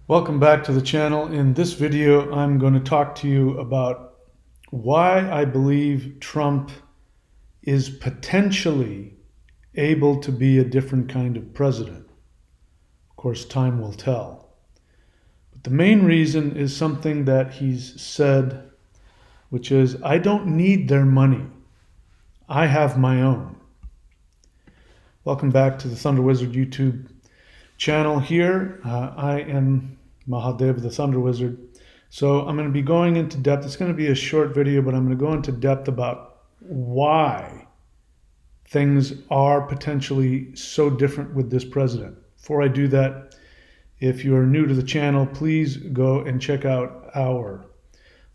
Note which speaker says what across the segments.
Speaker 1: Welcome back to the channel. In this video, I'm going to talk to you about why I believe Trump is potentially able to be a different kind of president. Of course, time will tell. But the main reason is something that he's said, which is, I don't need their money. I have my own. Welcome back to the Thunder Wizard YouTube channel here. I am Mahadev, the Thunder Wizard. So I'm going to be going into depth. It's going to be a short video, but I'm going to go into depth about why things are potentially so different with this president. Before I do that, if you are new to the channel, please go and check out our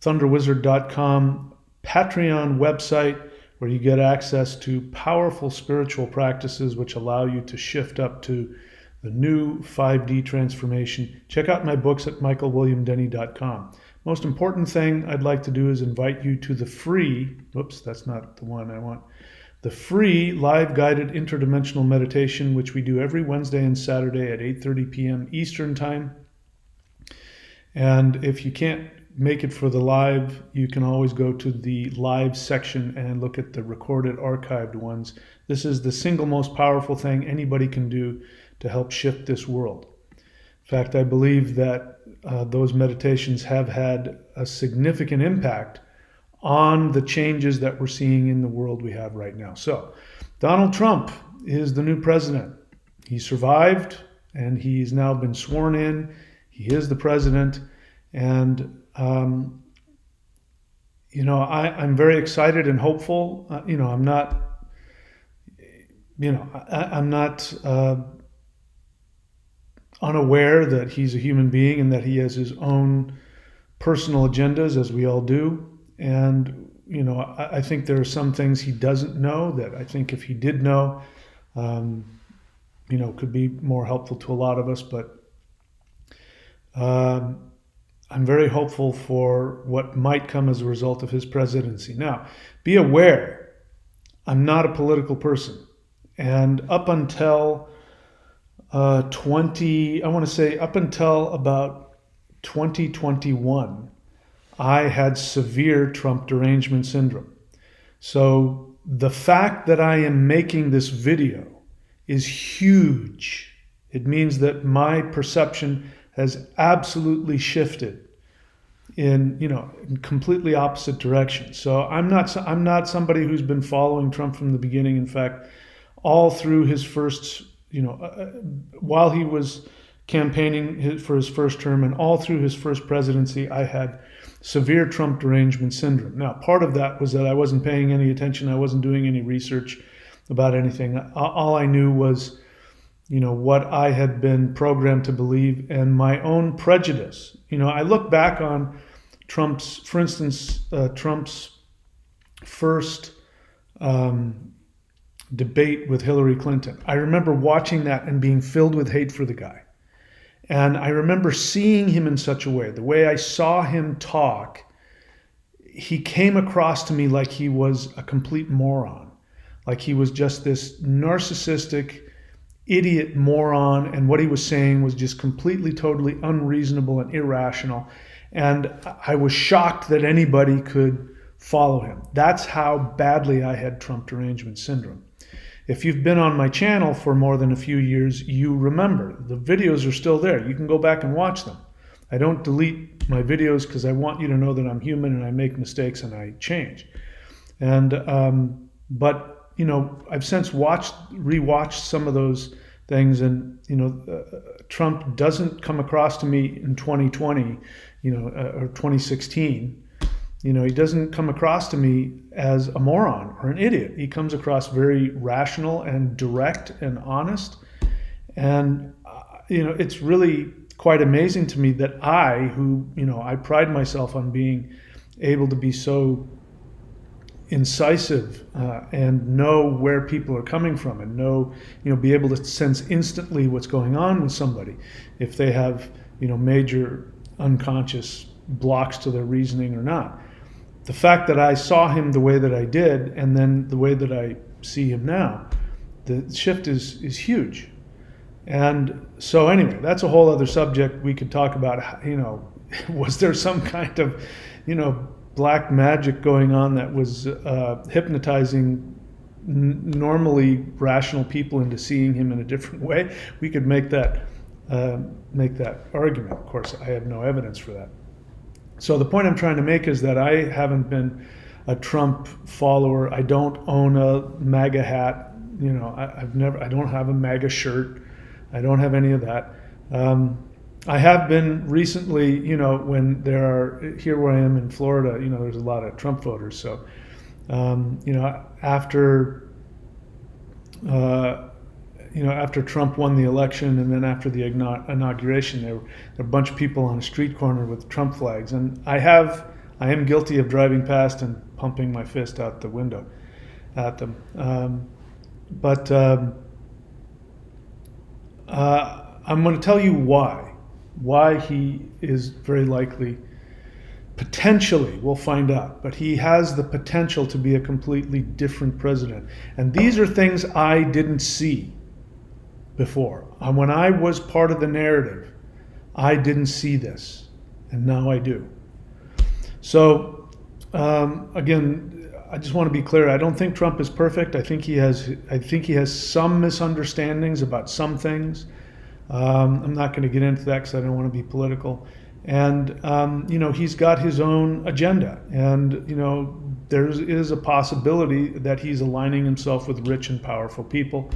Speaker 1: thunderwizard.com Patreon website, where you get access to powerful spiritual practices which allow you to shift up to the new 5D transformation. Check out my books at michaelwilliamdenny.com. Most important thing I'd like to do is invite you to the free, whoops, that's not the one I want, the free live guided interdimensional meditation, which we do every Wednesday and Saturday at 8:30 p.m. Eastern Time. And if you can't make it for the live, you can always go to the live section and look at the recorded archived ones. This is the single most powerful thing anybody can do to help shift this world. In fact, I believe that those meditations have had a significant impact on the changes that we're seeing in the world we have right now. So, Donald Trump is the new president. He survived, and he's now been sworn in. He is the president, and I'm very excited and hopeful. I'm not unaware that he's a human being and that he has his own personal agendas, as we all do. And I think there are some things he doesn't know that I think if he did know, could be more helpful to a lot of us. But I'm very hopeful for what might come as a result of his presidency. Now, be aware, I'm not a political person. And up until up until about 2021, I had severe Trump derangement syndrome. So the fact that I am making this video is huge. It means that my perception has absolutely shifted in completely opposite direction. So I'm not somebody who's been following Trump from the beginning. In fact, all through his first, while he was campaigning for his first term and all through his first presidency, I had severe Trump derangement syndrome. Now, part of that was that I wasn't paying any attention. I wasn't doing any research about anything. All I knew was what I had been programmed to believe and my own prejudice. I look back on Trump's first debate with Hillary Clinton. I remember watching that and being filled with hate for the guy. And I remember seeing him in such a way, the way I saw him talk, he came across to me like he was a complete moron, like he was just this narcissistic, idiot moron, and what he was saying was just completely, totally unreasonable and irrational. And I was shocked that anybody could follow him. That's how badly I had Trump derangement syndrome. If you've been on my channel for more than a few years, you remember the videos are still there. You can go back and watch them. I don't delete my videos because I want you to know that I'm human and I make mistakes and I change. And I've since rewatched some of those things, and Trump doesn't come across to me in 2020, or 2016. He doesn't come across to me as a moron or an idiot. He comes across very rational and direct and honest. And it's really quite amazing to me that I pride myself on being able to be so incisive and know where people are coming from, and be able to sense instantly what's going on with somebody if they have major unconscious blocks to their reasoning or not. The fact that I saw him the way that I did, and then the way that I see him now, the shift is huge. And so anyway, that's a whole other subject we could talk about. Was there some kind of, black magic going on that was hypnotizing normally rational people into seeing him in a different way? We could make that argument. Of course, I have no evidence for that. So the point I'm trying to make is that I haven't been a Trump follower. I don't own a MAGA hat. I don't have a MAGA shirt. I don't have any of that. I have been recently, when there are, here where I am in Florida, there's a lot of Trump voters. So, after Trump won the election, and then after the inauguration, there were a bunch of people on a street corner with Trump flags, and I am guilty of driving past and pumping my fist out the window at them. But I'm going to tell you why he is very likely, potentially, we'll find out, but he has the potential to be a completely different president. And these are things I didn't see before. When I was part of the narrative, I didn't see this, and now I do. So, again, I just want to be clear. I don't think Trump is perfect. I think he has some misunderstandings about some things. I'm not going to get into that because I don't want to be political. And he's got his own agenda, and there is a possibility that he's aligning himself with rich and powerful people,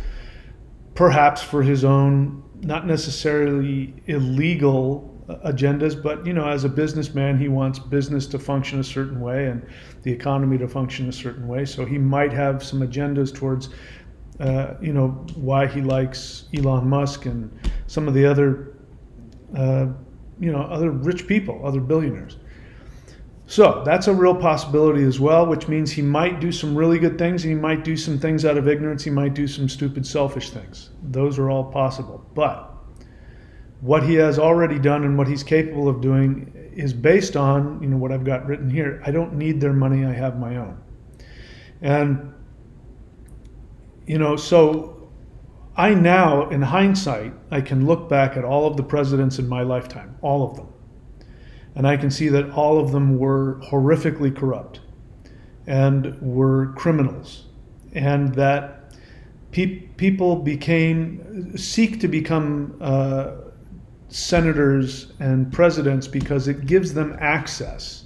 Speaker 1: perhaps for his own, not necessarily illegal agendas, but as a businessman, he wants business to function a certain way and the economy to function a certain way. So he might have some agendas towards why he likes Elon Musk and some of the other other rich people, other billionaires. So that's a real possibility as well, which means he might do some really good things. He might do some things out of ignorance. He might do some stupid, selfish things. Those are all possible. But what he has already done and what he's capable of doing is based on, what I've got written here. I don't need their money. I have my own. And, so I now, in hindsight, I can look back at all of the presidents in my lifetime, all of them. And I can see that all of them were horrifically corrupt and were criminals. And that people seek to become senators and presidents because it gives them access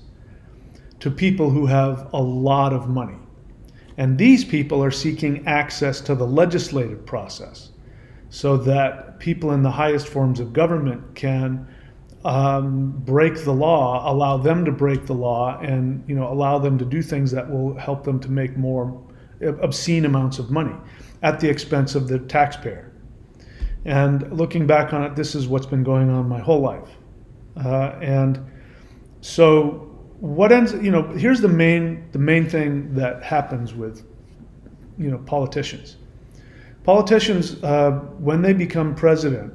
Speaker 1: to people who have a lot of money. And these people are seeking access to the legislative process so that people in the highest forms of government can break the law, allow them to break the law, and allow them to do things that will help them to make more obscene amounts of money at the expense of the taxpayer. And looking back on it, this is what's been going on my whole life. And so what ends, here's the main thing that happens with, politicians. Politicians, when they become president,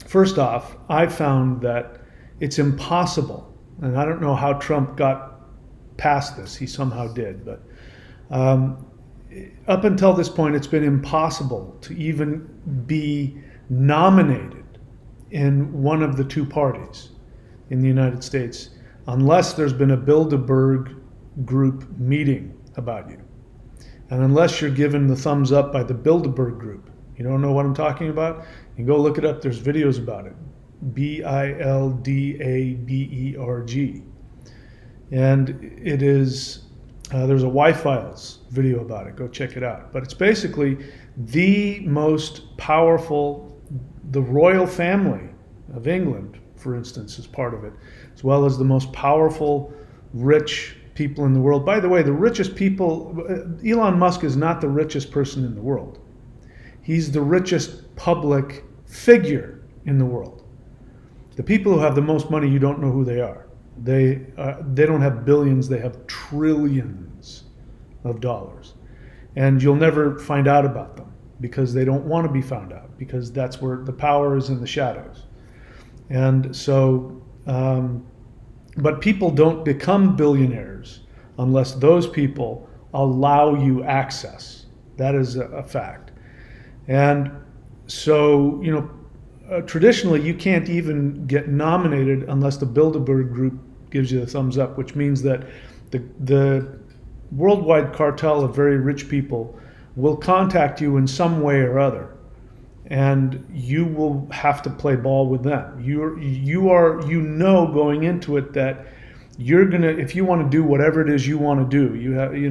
Speaker 1: first off, I found that it's impossible, and I don't know how Trump got past this. He somehow did, but up until this point, it's been impossible to even be nominated in one of the two parties in the United States unless there's been a Bilderberg group meeting about you. And unless you're given the thumbs up by the Bilderberg group. You don't know what I'm talking about? You can go look it up. There's videos about it. Bildaberg. And it is, there's a Y-Files video about it. Go check it out. But it's basically the most powerful, the royal family of England, for instance, is part of it, as well as the most powerful, rich people in the world. By the way, the richest people, Elon Musk is not the richest person in the world. He's the richest public figure in the world. The people who have the most money, you don't know who they are. They don't have billions, they have trillions of dollars. And you'll never find out about them because they don't want to be found out, because that's where the power is in the shadows. And so, but people don't become billionaires unless those people allow you access. That is a fact. And So, traditionally, you can't even get nominated unless the Bilderberg Group gives you the thumbs up, which means that the worldwide cartel of very rich people will contact you in some way or other, and you will have to play ball with them. Going into it that you're gonna, if you want to do whatever it is you want to do,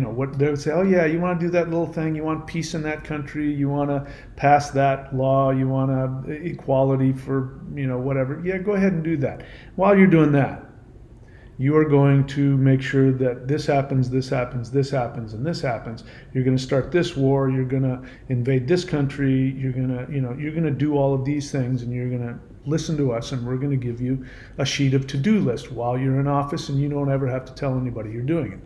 Speaker 1: what they'll say. Oh yeah, you want to do that little thing. You want peace in that country. You want to pass that law. You want equality for whatever. Yeah, go ahead and do that. While you're doing that, you are going to make sure that this happens, this happens, this happens, and this happens. You're going to start this war. You're going to invade this country. You're going to do all of these things, and you're going to listen to us, and we're going to give you a sheet of to-do list while you're in office, and you don't ever have to tell anybody you're doing it.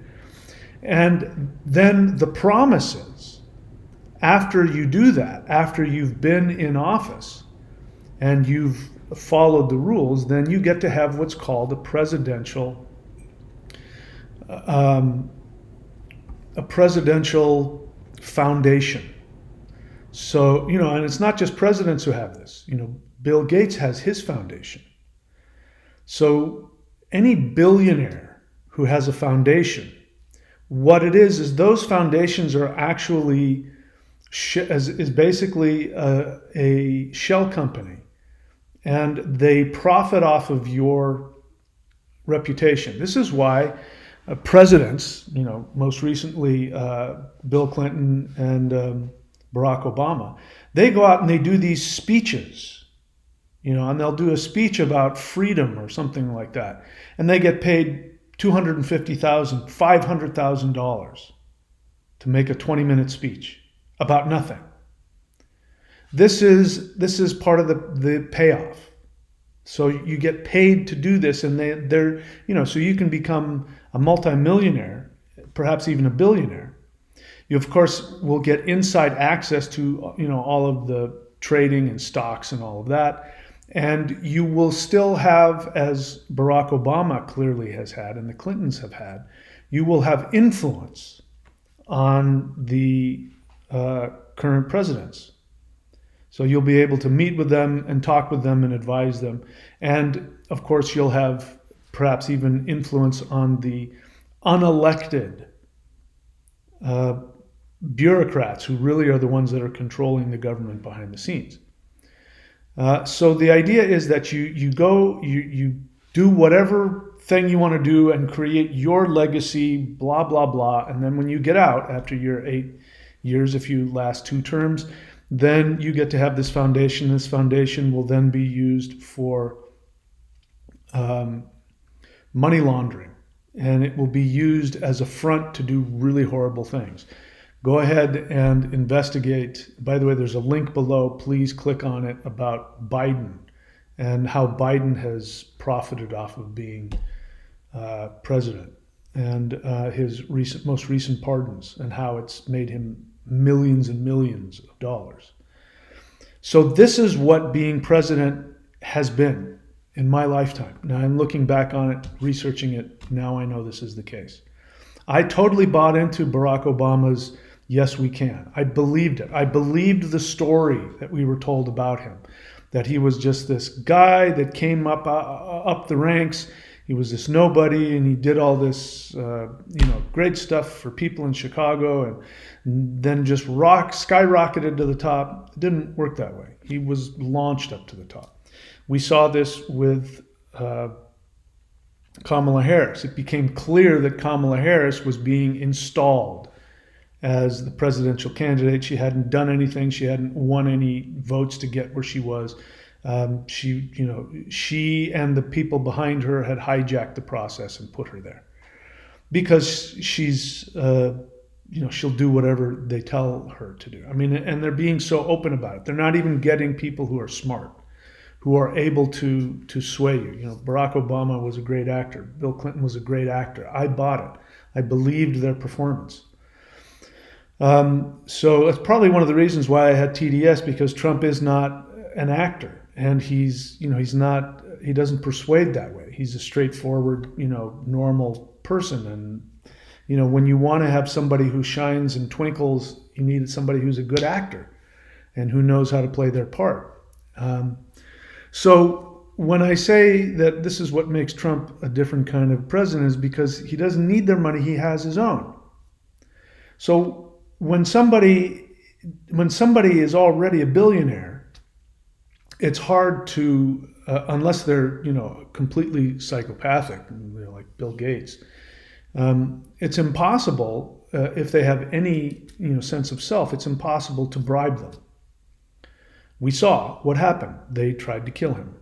Speaker 1: And then the promise is, after you do that, after you've been in office and you've followed the rules, then you get to have what's called a presidential foundation. So, and it's not just presidents who have this. Bill Gates has his foundation. So any billionaire who has a foundation, what it is those foundations are actually is basically a shell company, and they profit off of your reputation. This is why presidents, most recently Bill Clinton and Barack Obama, they go out and they do these speeches, and they'll do a speech about freedom or something like that, and they get paid $250,000, $500,000 to make a 20-minute speech about nothing. This is part of the payoff. So you get paid to do this, and they're so you can become a multimillionaire, perhaps even a billionaire. You of course will get inside access to all of the trading and stocks and all of that, and you will still have, as Barack Obama clearly has had and the Clintons have had, you will have influence on the current presidents. So you'll be able to meet with them and talk with them and advise them. And of course, you'll have perhaps even influence on the unelected bureaucrats who really are the ones that are controlling the government behind the scenes. So the idea is that you do whatever thing you want to do and create your legacy, blah, blah, blah. And then when you get out after your 8 years, if you last 2 terms, then you get to have this foundation. This foundation will then be used for money laundering, and it will be used as a front to do really horrible things. Go ahead and investigate. By the way, there's a link below. Please click on it about Biden and how Biden has profited off of being president, and his most recent pardons, and how it's made him millions and millions of dollars. So this is what being president has been in my lifetime. Now I'm looking back on it, researching it. Now I know this is the case. I totally bought into Barack Obama's "yes, we can." I believed it. I believed the story that we were told about him, that he was just this guy that came up the ranks. He was this nobody, and he did all this, great stuff for people in Chicago, and then just skyrocketed to the top. It didn't work that way. He was launched up to the top. We saw this with Kamala Harris. It became clear that Kamala Harris was being installed as the presidential candidate. She hadn't done anything. She hadn't won any votes to get where she was. She and the people behind her had hijacked the process and put her there because she's, she'll do whatever they tell her to do. I mean, and they're being so open about it. They're not even getting people who are smart, who are able to sway you. Barack Obama was a great actor. Bill Clinton was a great actor. I bought it. I believed their performance. So that's probably one of the reasons why I had TDS, because Trump is not an actor. And he doesn't persuade that way. He's a straightforward, normal person. And, when you want to have somebody who shines and twinkles, you need somebody who's a good actor. and who knows how to play their part. So when I say that this is what makes Trump a different kind of president is because he doesn't need their money, he has his own. So when somebody is already a billionaire, it's hard to, unless they're completely psychopathic, like Bill Gates, it's impossible if they have any sense of self. It's impossible to bribe them. We saw what happened. They tried to kill him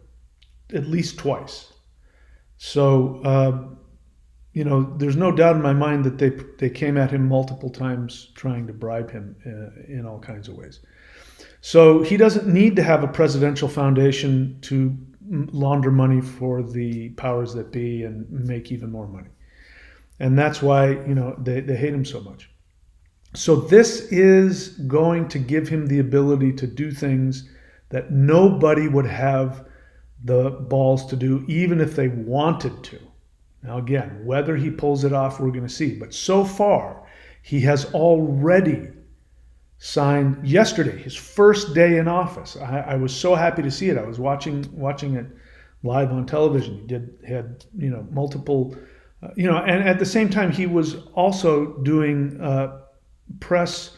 Speaker 1: at least twice. So there's no doubt in my mind that they came at him multiple times trying to bribe him in all kinds of ways. So he doesn't need to have a presidential foundation to launder money for the powers that be and make even more money. And that's why they hate him so much. So this is going to give him the ability to do things that nobody would have the balls to do, even if they wanted to. Now again, whether he pulls it off, we're going to see. But so far, he has already signed yesterday, his first day in office. I was so happy to see it. I was watching it live on television. He had multiple, and at the same time, he was also doing press,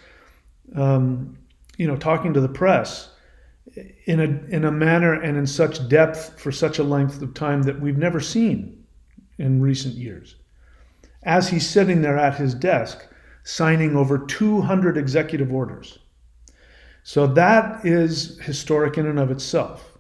Speaker 1: talking to the press in a manner and in such depth for such a length of time that we've never seen in recent years. As he's sitting there at his desk, signing over 200 executive orders. So that is historic in and of itself.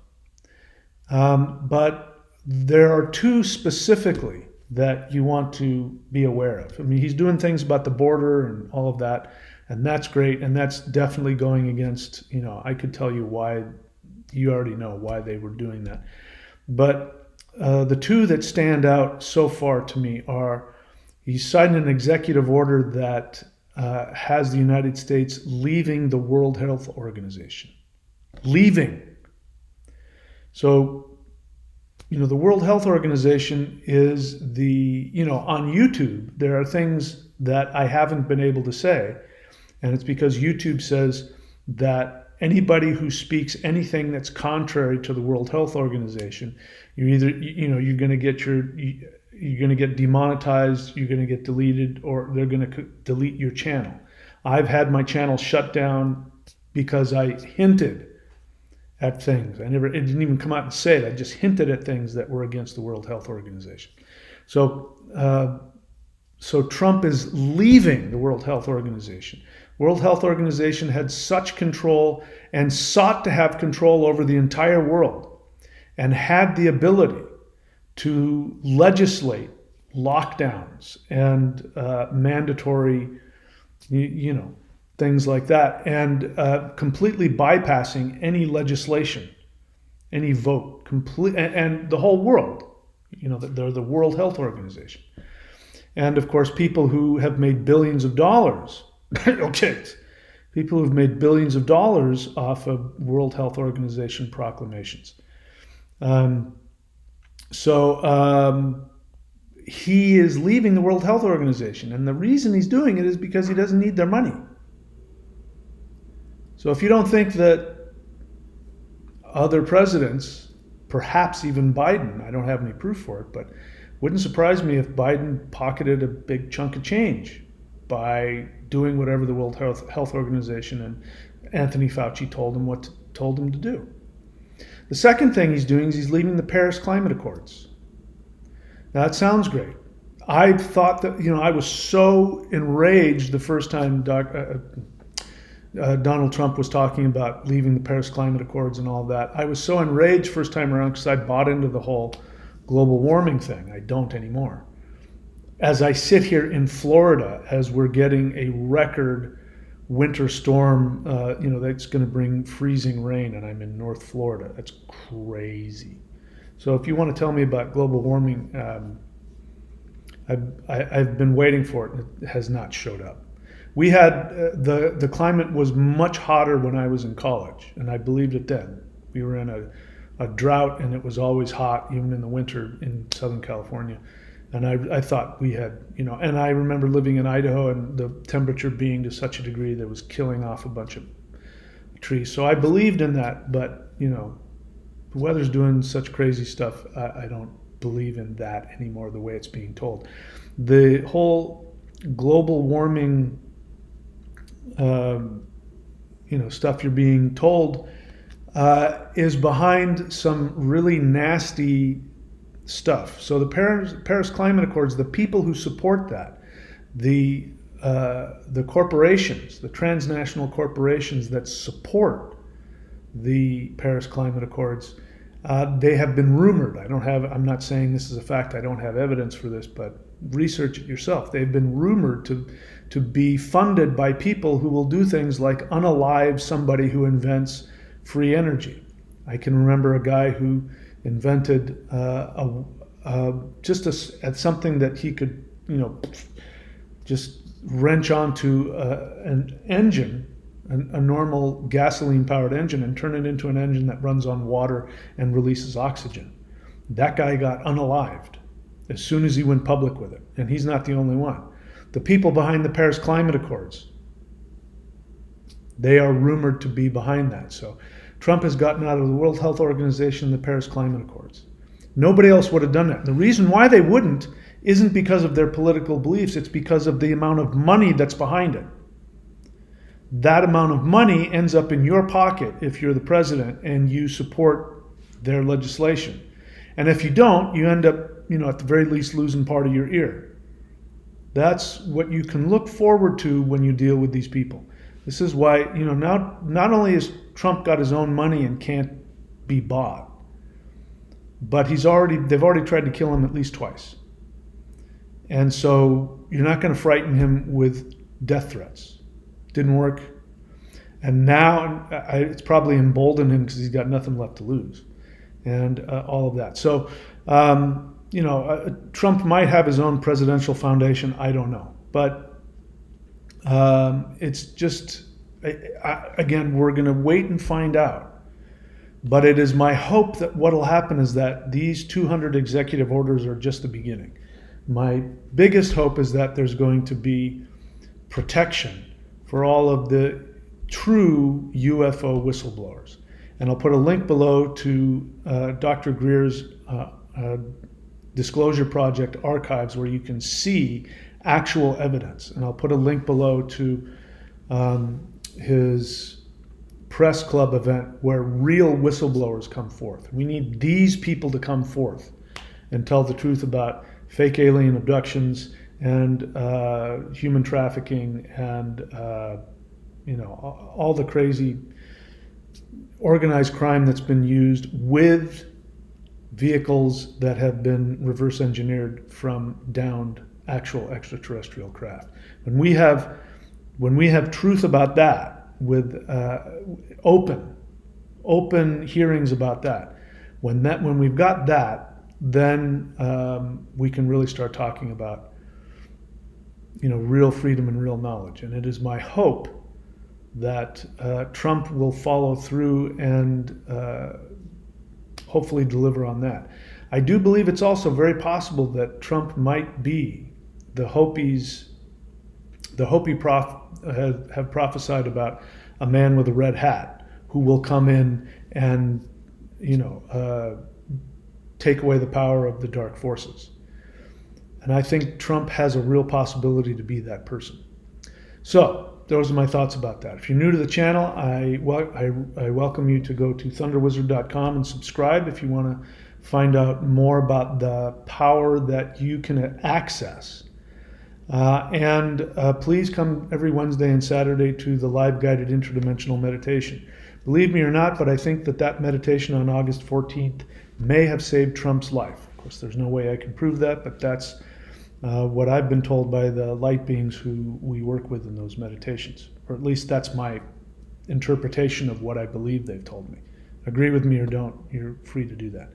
Speaker 1: But there are two specifically that you want to be aware of. I mean, he's doing things about the border and all of that, and that's great, and that's definitely going against, I could tell you why, you already know why they were doing that. But the two that stand out so far to me are, he signed an executive order that has the United States leaving the World Health Organization. Leaving. So, the World Health Organization is on YouTube, there are things that I haven't been able to say. And it's because YouTube says that anybody who speaks anything that's contrary to the World Health Organization, you're going to get demonetized, you're going to get deleted, or they're going to delete your channel. I've had my channel shut down because I hinted at things. It didn't even come out and say it. I just hinted at things that were against the World Health Organization. So Trump is leaving the World Health Organization. World Health Organization had such control and sought to have control over the entire world and had the ability to legislate lockdowns and mandatory, things like that, and completely bypassing any legislation, any vote, and the whole world. They're the World Health Organization. And of course, people who have made billions of dollars, people who've made billions of dollars off of World Health Organization proclamations. He is leaving the World Health Organization, and the reason he's doing it is because he doesn't need their money. So if you don't think that other presidents, perhaps even Biden, I don't have any proof for it, but wouldn't surprise me if Biden pocketed a big chunk of change by doing whatever the World Health Organization and Anthony Fauci told him to do. The second thing he's doing is he's leaving the Paris Climate Accords. Now, that sounds great. I thought that, I was so enraged the first time Donald Trump was talking about leaving the Paris Climate Accords and all that. I was so enraged first time around because I bought into the whole global warming thing. I don't anymore. As I sit here in Florida, as we're getting a record winter storm, that's going to bring freezing rain, and I'm in North Florida. That's crazy. So if you want to tell me about global warming, I've been waiting for it, and it has not showed up. We had, the climate was much hotter when I was in college, and I believed it then. We were in a drought, and it was always hot, even in the winter in Southern California. And I thought we had, and I remember living in Idaho and the temperature being to such a degree that it was killing off a bunch of tree. So I believed in that, but the weather's doing such crazy stuff. I don't believe in that anymore the way it's being told. The whole global warming, stuff you're being told is behind some really nasty stuff. So the Paris Climate Accords, the people who support that, the corporations, the transnational corporations that support the Paris Climate Accords, they have been rumored. I'm not saying this is a fact. I don't have evidence for this, but research it yourself. They've been rumored to be funded by people who will do things like unalive somebody who invents free energy. I can remember a guy who invented something that he could, just wrench onto an engine, a normal gasoline-powered engine, and turn it into an engine that runs on water and releases oxygen. That guy got unalived as soon as he went public with it, and he's not the only one. The people behind the Paris Climate Accords, they are rumored to be behind that. So Trump has gotten out of the World Health Organization and the Paris Climate Accords. Nobody else would have done that. The reason why they wouldn't isn't because of their political beliefs, it's because of the amount of money that's behind it. That amount of money ends up in your pocket if you're the president and you support their legislation. And if you don't, you end up, at the very least losing part of your ear. That's what you can look forward to when you deal with these people. This is why, now not only has Trump got his own money and can't be bought, but they've already tried to kill him at least twice. And so you're not going to frighten him with death threats. Didn't work. And now it's probably emboldened him because he's got nothing left to lose. And all of that. So, Trump might have his own presidential foundation. I don't know. But it's just, again, we're going to wait and find out. But it is my hope that what will happen is that these 200 executive orders are just the beginning. My biggest hope is that there's going to be protection for all of the true UFO whistleblowers. And I'll put a link below to Dr. Greer's Disclosure Project archives where you can see actual evidence. And I'll put a link below to his press club event where real whistleblowers come forth. We need these people to come forth and tell the truth about fake alien abductions and human trafficking and all the crazy organized crime that's been used with vehicles that have been reverse engineered from downed actual extraterrestrial craft. When we have truth about that, with open hearings about that, when we've got that, then we can really start talking about real freedom and real knowledge. And it is my hope that Trump will follow through and hopefully deliver on that. I do believe it's also very possible that Trump might be the Hopi have prophesied about a man with a red hat who will come in and take away the power of the dark forces. And I think Trump has a real possibility to be that person. So those are my thoughts about that. If you're new to the channel, I welcome you to go to thunderwizard.com and subscribe if you want to find out more about the power that you can access. And please come every Wednesday and Saturday to the live guided interdimensional meditation. Believe me or not, but I think that meditation on August 14th may have saved Trump's life. Of course, there's no way I can prove that, but that's what I've been told by the light beings who we work with in those meditations. Or at least that's my interpretation of what I believe they've told me. Agree with me or don't, you're free to do that.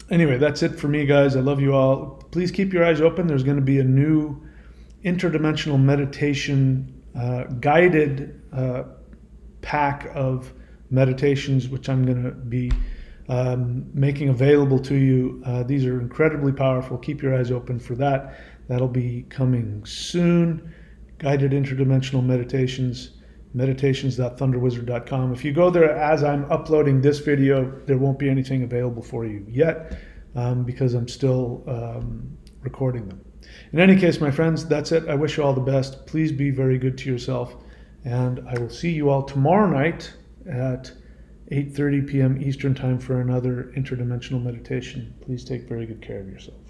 Speaker 1: Anyway, that's it for me, guys. I love you all. Please keep your eyes open. There's going to be a new interdimensional meditation guided pack of meditations, which I'm going to be making available to you. These are incredibly powerful. Keep your eyes open for that. That'll be coming soon. Guided interdimensional meditations. meditations.thunderwizard.com. If you go there as I'm uploading this video, there won't be anything available for you yet because I'm still recording them. In any case, my friends, that's it. I wish you all the best. Please be very good to yourself. And I will see you all tomorrow night at 8:30 p.m. Eastern Time for another interdimensional meditation. Please take very good care of yourself.